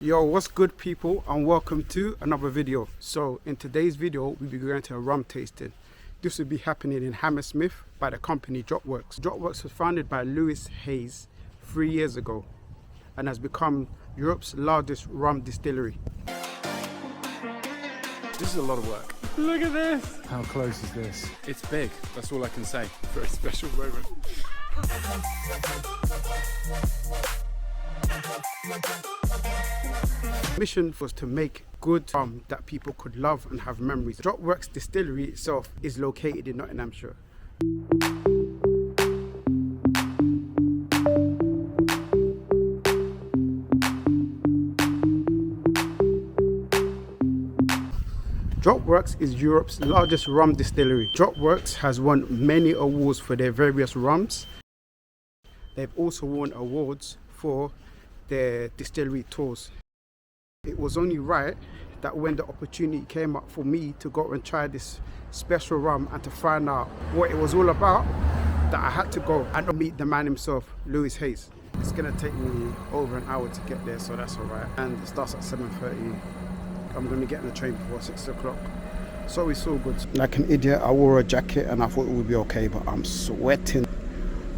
Yo, what's good people, and welcome to another video. So in today's video we'll be going to a rum tasting. This will be happening in Hammersmith by the company DropWorks. DropWorks was founded by Lewis Hayes 3 years ago and has become Europe's largest rum distillery. This is a lot of work. Look at this! How close is this? It's big, that's all I can say. Very special moment. Mission was to make good rum that people could love and have memories. DropWorks distillery itself is located in Nottinghamshire. DropWorks is Europe's largest rum distillery. DropWorks has won many awards for their various rums. They've also won awards for their distillery tours. It was only right that when the opportunity came up for me to go and try this special rum and to find out what it was all about, that I had to go and meet the man himself, Lewis Hayes. It's gonna take me over an hour to get there, so that's all right. And it starts at 7:30. I'm gonna get on the train before 6 o'clock. So it's all good. Like an idiot, I wore a jacket and I thought it would be okay, but I'm sweating.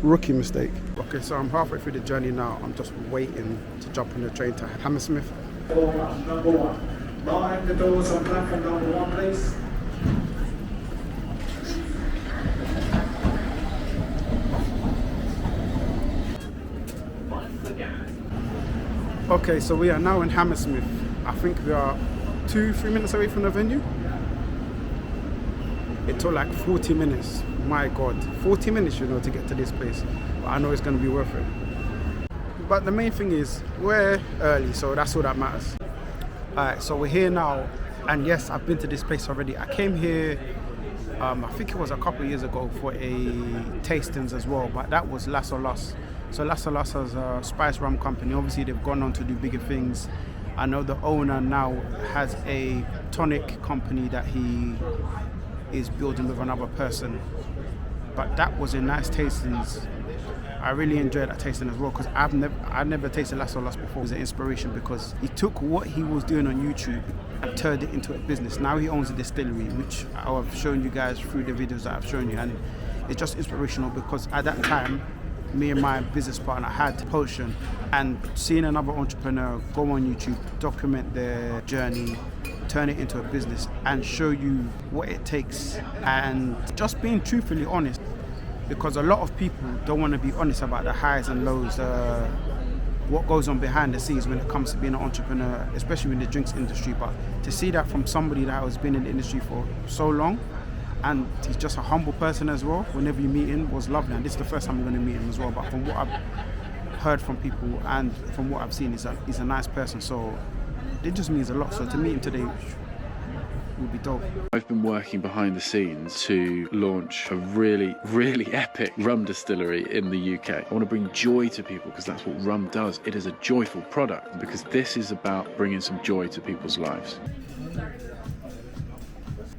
Rookie mistake. Okay, so I'm halfway through the journey now. I'm just waiting to jump on the train to Hammersmith. Number one. Lock the doors on platform number one, please. Okay, so we are now in Hammersmith. I think we are 2-3 minutes away from the venue. It took like 40 minutes. My God, 40 minutes, you know, to get to this place. But I know it's going to be worth it. But the main thing is, we're early, so that's all that matters. Alright, so we're here now. And yes, I've been to this place already. I came here, I think it was a couple of years ago for a tastings as well. But that was Las Olas. So Las Olas is a spice rum company. Obviously, they've gone on to do bigger things. I know the owner now has a tonic company that he is building with another person. But that was a nice tastings. I really enjoyed that tasting as well because I've never tasted Las Olas before. It was an inspiration because he took what he was doing on YouTube and turned it into a business. Now he owns a distillery, which I've shown you guys through the videos that I've shown you, and it's just inspirational because at that time, me and my business partner had potion, and seeing another entrepreneur go on YouTube, document their journey, turn it into a business and show you what it takes, and just being truthfully honest, because a lot of people don't want to be honest about the highs and lows, what goes on behind the scenes when it comes to being an entrepreneur, especially in the drinks industry. But to see that from somebody that has been in the industry for so long, and he's just a humble person as well, whenever you meet him, was lovely. And this is the first time I'm going to meet him as well, but from what I've heard from people and from what I've seen, he's a nice person, so it just means a lot. So to meet him today would be dope. I've been working behind the scenes to launch a really, really epic rum distillery in the UK. I want to bring joy to people because that's what rum does. It is a joyful product because this is about bringing some joy to people's lives.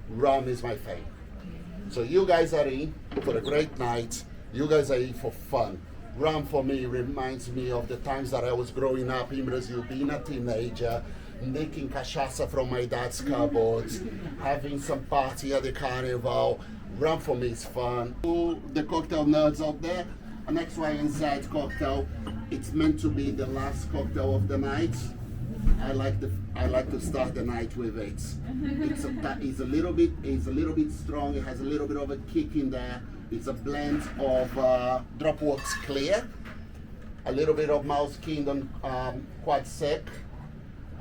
Rum is my thing. So you guys are in for a great night. You guys are in for fun. Rum for me reminds me of the times that I was growing up in Brazil, being a teenager, making cachaça from my dad's cupboards, having some party at the carnival. Rum for me is fun. The cocktail nerds out there, an X, Y, and Z cocktail. It's meant to be the last cocktail of the night. I like to start the night with it. It's a little bit strong. It has a little bit of a kick in there. It's a blend of DropWorks Clear, a little bit of mouse kingdom quite sick,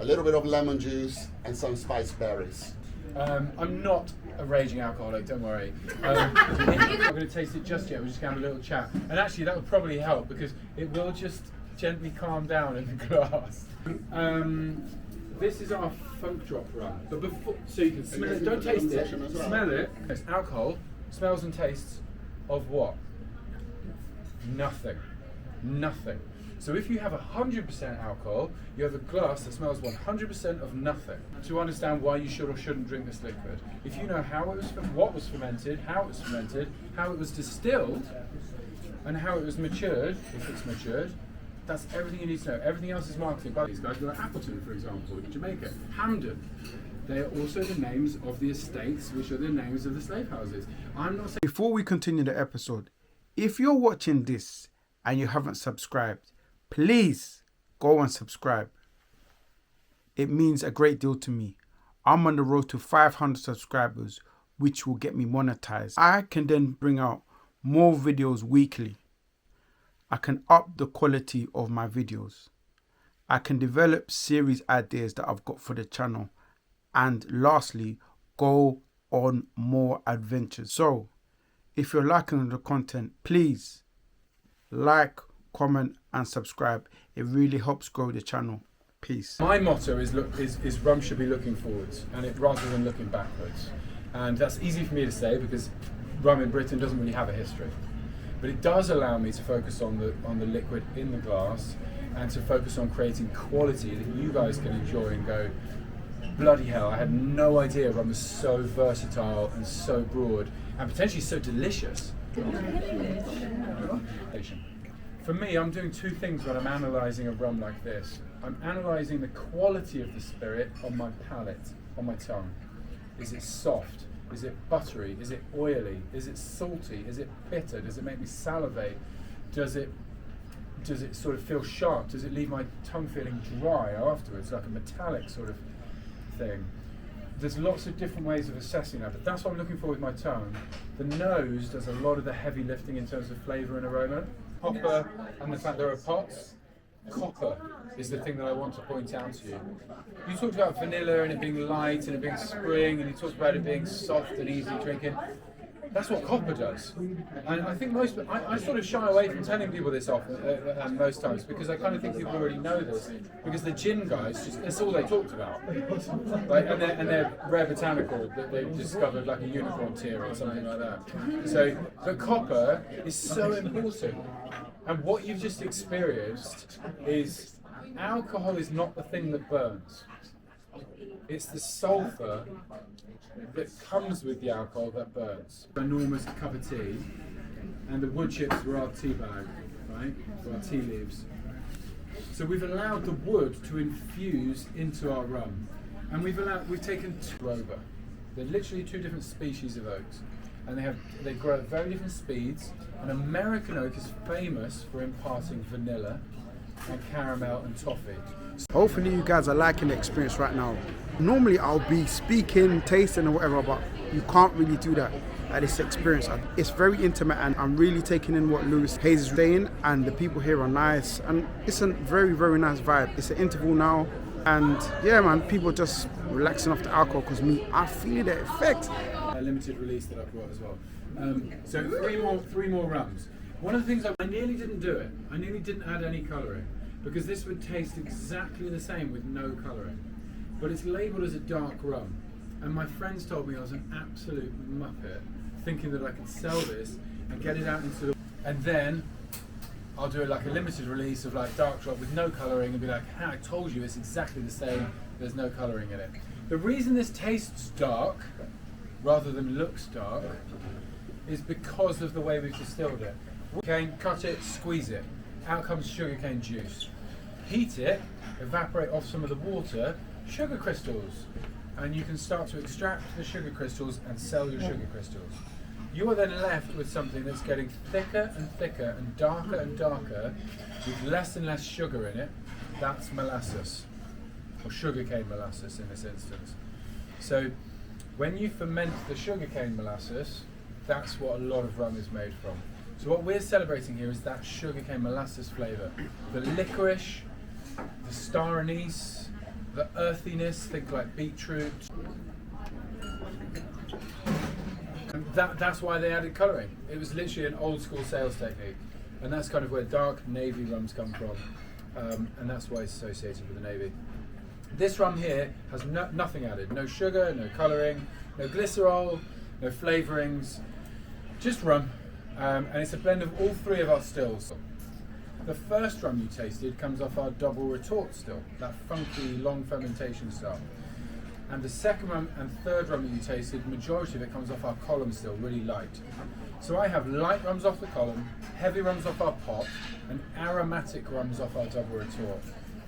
a little bit of lemon juice, and some spiced berries. I'm not a raging alcoholic, don't worry. I'm not going to taste it just yet, we're just going to have a little chat. And actually that would probably help because it will just gently calm down in the glass. This is our funk drop rum, but before, so you can smell it, don't taste it, smell it. It's alcohol, smells and tastes of what? Nothing. Nothing. So if you have 100% alcohol, you have a glass that smells 100% of nothing. To understand why you should or shouldn't drink this liquid, if you know how it was, what was fermented, how it was fermented, how it was distilled, and how it was matured, if it's matured, That's everything you need to know. Everything else is marketing. But these guys, like Appleton, for example, in Jamaica, Hamden. They are also the names of the estates, which are the names of the slave houses. I'm not saying. Before we continue the episode, if you're watching this and you haven't subscribed, please go and subscribe. It means a great deal to me. I'm on the road to 500 subscribers, which will get me monetized. I can then bring out more videos weekly. I can up the quality of my videos. I can develop series ideas that I've got for the channel. And lastly, go on more adventures. So, if you're liking the content, please like, comment and subscribe. It really helps grow the channel. Peace. My motto is rum should be looking forwards, and it rather than looking backwards. And that's easy for me to say because rum in Britain doesn't really have a history. But it does allow me to focus on the liquid in the glass and to focus on creating quality that you guys can enjoy and go, bloody hell, I had no idea rum was so versatile and so broad and potentially so delicious. For me, I'm doing two things when I'm analysing a rum like this. I'm analysing the quality of the spirit on my palate, on my tongue. Is it soft? Is it buttery? Is it oily? Is it salty? Is it bitter? Does it make me salivate? Does it sort of feel sharp? Does it leave my tongue feeling dry afterwards, like a metallic sort of thing? There's lots of different ways of assessing that, but that's what I'm looking for with my tongue. The nose does a lot of the heavy lifting in terms of flavour and aroma. Copper and the fact there are pots. Copper is the thing that I want to point out to you. You talked about vanilla and it being light and it being spring, and you talked about it being soft and easy drinking. That's what copper does. And I think I sort of shy away from telling people this often, most times, because I kind of think people already know this. Because the gin guys, that's all they talked about. Like, and they're rare botanical that they've discovered, like a unicorn tear or something like that. So, but copper is so important. And what you've just experienced is alcohol is not the thing that burns. It's the sulphur that comes with the alcohol that burns. An enormous cup of tea, and the wood chips were our tea bag, right? For our tea leaves. So we've allowed the wood to infuse into our rum, and we've taken two over. They're literally two different species of oaks, and they grow at very different speeds. An American oak is famous for imparting vanilla and caramel and toffee. Hopefully you guys are liking the experience right now. Normally I'll be speaking, tasting or whatever, but you can't really do that at this experience. It's very intimate and I'm really taking in what Lewis Hayes is saying, and the people here are nice and it's a very, very nice vibe. It's an interval now and yeah man, people just relaxing off the alcohol because I feel the effect. A limited release that I've brought as well. So three more rums. One of the things I nearly didn't do it. I nearly didn't add any colouring because this would taste exactly the same with no colouring. But it's labelled as a dark rum, and my friends told me I was an absolute muppet, thinking that I could sell this and get it out into the. And then I'll do it like a limited release of like dark drop with no colouring and be like, "Ha, I told you it's exactly the same. There's no colouring in it." The reason this tastes dark rather than looks dark is because of the way we've distilled it. Sugarcane, cut it, squeeze it. Out comes sugarcane juice. Heat it, evaporate off some of the water, sugar crystals. And you can start to extract the sugar crystals and sell your sugar crystals. You are then left with something that's getting thicker and thicker and darker with less and less sugar in it. That's molasses, or sugarcane molasses in this instance. So when you ferment the sugarcane molasses, that's what a lot of rum is made from. So what we're celebrating here is that sugarcane molasses flavour. The licorice, the star anise, the earthiness, think like beetroot. And that's why they added colouring. It was literally an old school sales technique. And that's kind of where dark navy rums come from. And that's why it's associated with the navy. This rum here has nothing added. No sugar, no colouring, no glycerol, no flavourings, just rum. And it's a blend of all three of our stills. The first rum you tasted comes off our double retort still, that funky long fermentation style. And the second rum and third rum that you tasted, majority of it comes off our column still, really light. So I have light rums off the column, heavy rums off our pot, and aromatic rums off our double retort.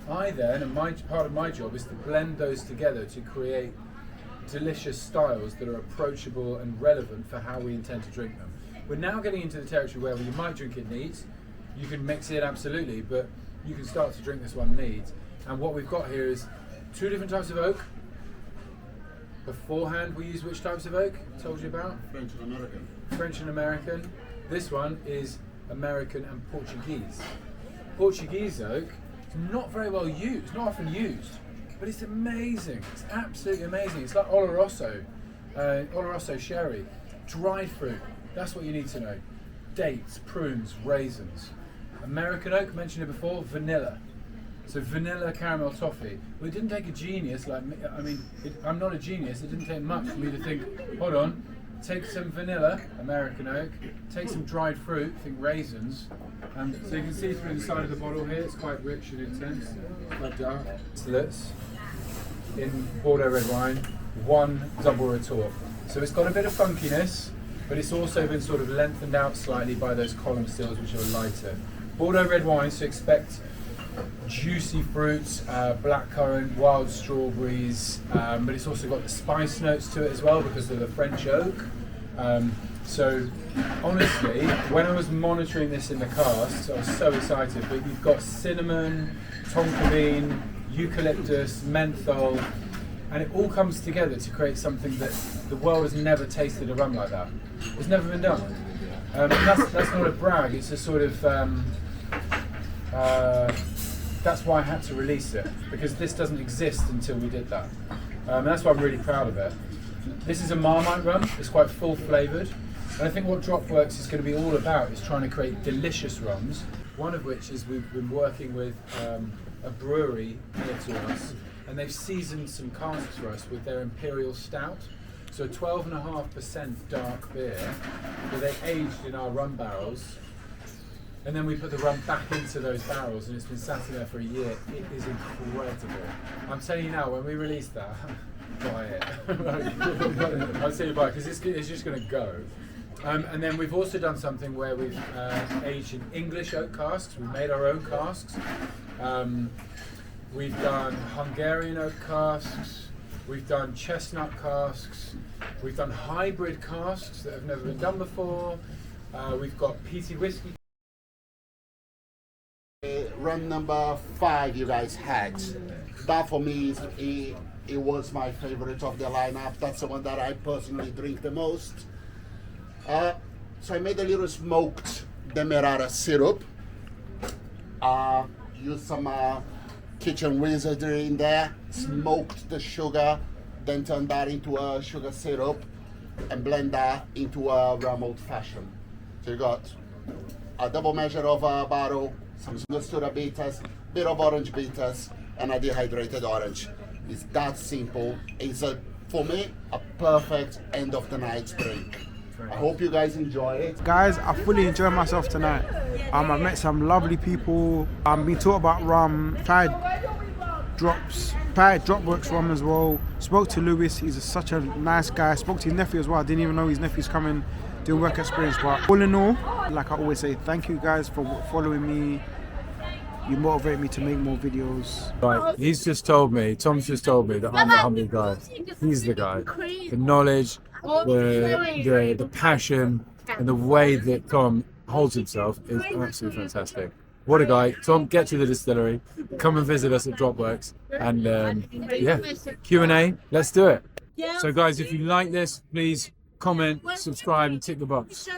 I then, and part of my job is to blend those together to create delicious styles that are approachable and relevant for how we intend to drink them. We're now getting into the territory where you might drink it neat, you can mix it absolutely, but you can start to drink this one neat. And what we've got here is 2 different types of oak. Beforehand we use which types of oak? Told you about? French and American. French and American. This one is American and Portuguese. Portuguese oak is not very well used, not often used, but it's amazing. It's absolutely amazing. It's like Oloroso, Oloroso sherry, dried fruit. That's what you need to know. Dates, prunes, raisins. American oak, mentioned it before, vanilla. So vanilla caramel toffee. Well, it didn't take a genius like me. I mean, I'm not a genius. It didn't take much for me to think, hold on, take some vanilla, American oak, take some dried fruit, think raisins. So you can see through the side of the bottle here, it's quite rich and intense, quite dark. Distillates in Bordeaux red wine, 1 double retort. So it's got a bit of funkiness, but it's also been sort of lengthened out slightly by those column stills, which are lighter. Bordeaux red wines, so expect juicy fruits, blackcurrant, wild strawberries, but it's also got the spice notes to it as well because of the French oak. So honestly, when I was monitoring this in the casks, I was so excited. But you've got cinnamon, tonka bean, eucalyptus, menthol, and it all comes together to create something that the world has never tasted a rum like that. It's never been done. That's not a brag. It's a sort of that's why I had to release it, because this doesn't exist until we did that. And that's why I'm really proud of it. This is a Marmite rum. It's quite full flavoured. And I think what DropWorks is going to be all about is trying to create delicious rums. One of which is we've been working with a brewery near to us, and they've seasoned some casks for us with their Imperial Stout. So a 12.5% dark beer that they aged in our rum barrels. And then we put the rum back into those barrels, and it's been sat in there for a year. It is incredible. I'm telling you now, when we release that, buy it. I'll tell you buy it, because it's just going to go. And then we've also done something where we've aged in English oak casks. We've made our own casks. We've done Hungarian oak casks. We've done chestnut casks. We've done hybrid casks that have never been done before. We've got peaty whiskey. Rum number 5 you guys had. That for me, it was my favorite of the lineup. That's the one that I personally drink the most. So I made a little smoked demerara syrup. Used some kitchen wizardry in there. Smoked the sugar, then turned that into a sugar syrup and blend that into a rum old fashioned. So you got a double measure of a bottle, some Angostura bitters, bit of orange bitters, and a dehydrated orange. It's that simple. It's for me a perfect end of the night drink. I hope you guys enjoy it. Guys, I fully enjoyed myself tonight. I met some lovely people. I've been taught about rum. Tried DropWorks Rum as well. Spoke to Lewis. He's such a nice guy. Spoke to his nephew as well. I didn't even know his nephew's coming doing work experience. But all in all, like I always say, thank you guys for following me. You motivate me to make more videos. Right, he's just told me, Tom's just told me that I'm the humble guy. He's the guy. The knowledge, the passion, and the way that Tom holds himself is absolutely fantastic. What a guy. Tom, get to the distillery, come and visit us at DropWorks, and yeah, Q&A, let's do it. So guys, if you like this, please comment, subscribe, and tick the box.